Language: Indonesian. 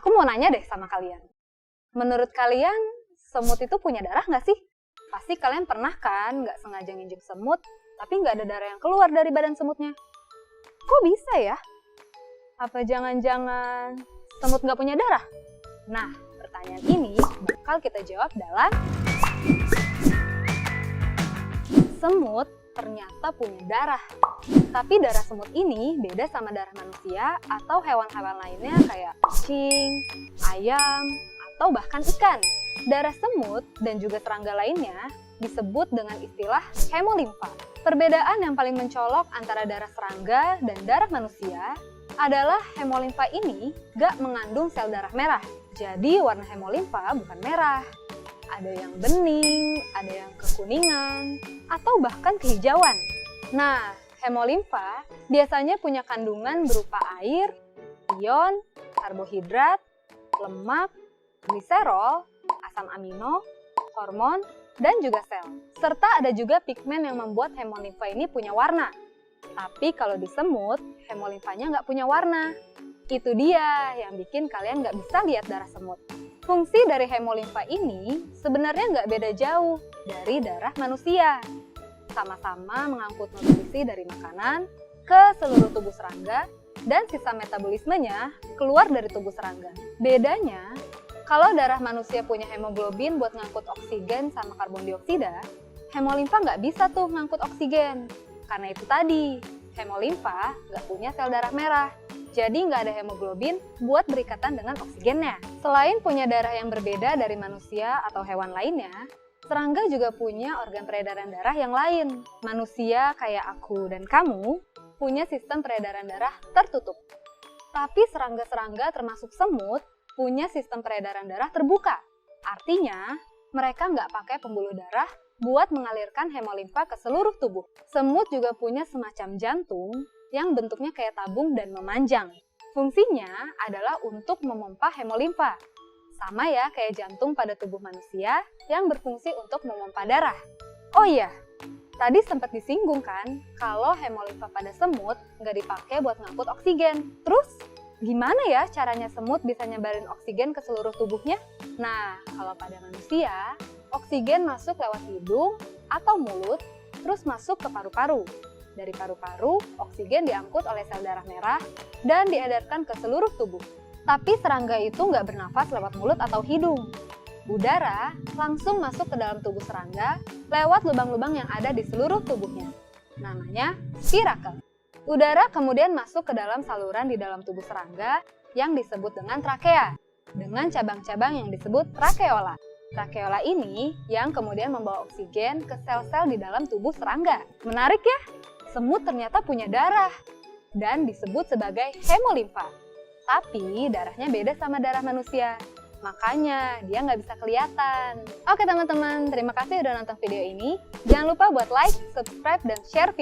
Aku mau nanya deh sama kalian. Menurut kalian, semut itu punya darah nggak sih? Pasti kalian pernah kan nggak sengaja nginjek semut, tapi nggak ada darah yang keluar dari badan semutnya. Kok bisa ya? Apa jangan-jangan semut nggak punya darah? Nah, pertanyaan ini bakal kita jawab dalam semut ternyata punya darah. Tapi darah semut ini beda sama darah manusia atau hewan-hewan lainnya kayak kucing, ayam, atau bahkan ikan. Darah semut dan juga serangga lainnya disebut dengan istilah hemolimfa. Perbedaan yang paling mencolok antara darah serangga dan darah manusia adalah hemolimfa ini gak mengandung sel darah merah. Jadi warna hemolimfa bukan merah. Ada yang bening, ada yang kekuningan, atau bahkan kehijauan. Nah, hemolimfa biasanya punya kandungan berupa air, ion, karbohidrat, lemak, gliserol, asam amino, hormon, dan juga sel. Serta ada juga pigmen yang membuat hemolimfa ini punya warna. Tapi kalau di semut, hemolimfanya nggak punya warna. Itu dia yang bikin kalian nggak bisa lihat darah semut. Fungsi dari hemolimfa ini sebenarnya nggak beda jauh dari darah manusia. Sama-sama mengangkut nutrisi dari makanan ke seluruh tubuh serangga dan sisa metabolismenya keluar dari tubuh serangga. Bedanya, kalau darah manusia punya hemoglobin buat ngangkut oksigen sama karbon dioksida, hemolimfa nggak bisa tuh ngangkut oksigen. Karena itu tadi, hemolimfa nggak punya sel darah merah. Jadi nggak ada hemoglobin buat berikatan dengan oksigennya. Selain punya darah yang berbeda dari manusia atau hewan lainnya, serangga juga punya organ peredaran darah yang lain. Manusia kayak aku dan kamu punya sistem peredaran darah tertutup. Tapi serangga-serangga termasuk semut punya sistem peredaran darah terbuka. Artinya, mereka nggak pakai pembuluh darah buat mengalirkan hemolimfa ke seluruh tubuh. Semut juga punya semacam jantung yang bentuknya kayak tabung dan memanjang. Fungsinya adalah untuk memompa hemolimfa. Sama ya kayak jantung pada tubuh manusia yang berfungsi untuk memompa darah. Oh iya, tadi sempat disinggung kan kalau hemolimfa pada semut nggak dipakai buat ngangkut oksigen. Terus, gimana ya caranya semut bisa nyebarin oksigen ke seluruh tubuhnya? Nah, kalau pada manusia, oksigen masuk lewat hidung atau mulut, terus masuk ke paru-paru. Dari paru-paru, oksigen diangkut oleh sel darah merah dan diedarkan ke seluruh tubuh. Tapi serangga itu nggak bernafas lewat mulut atau hidung. Udara langsung masuk ke dalam tubuh serangga lewat lubang-lubang yang ada di seluruh tubuhnya. Namanya spirakel. Udara kemudian masuk ke dalam saluran di dalam tubuh serangga yang disebut dengan trakea, dengan cabang-cabang yang disebut trakeola. Trakeola ini yang kemudian membawa oksigen ke sel-sel di dalam tubuh serangga. Menarik ya? Semut ternyata punya darah dan disebut sebagai hemolimfa. Tapi darahnya beda sama darah manusia. Makanya dia nggak bisa kelihatan. Oke teman-teman, terima kasih udah nonton video ini. Jangan lupa buat like, subscribe, dan share video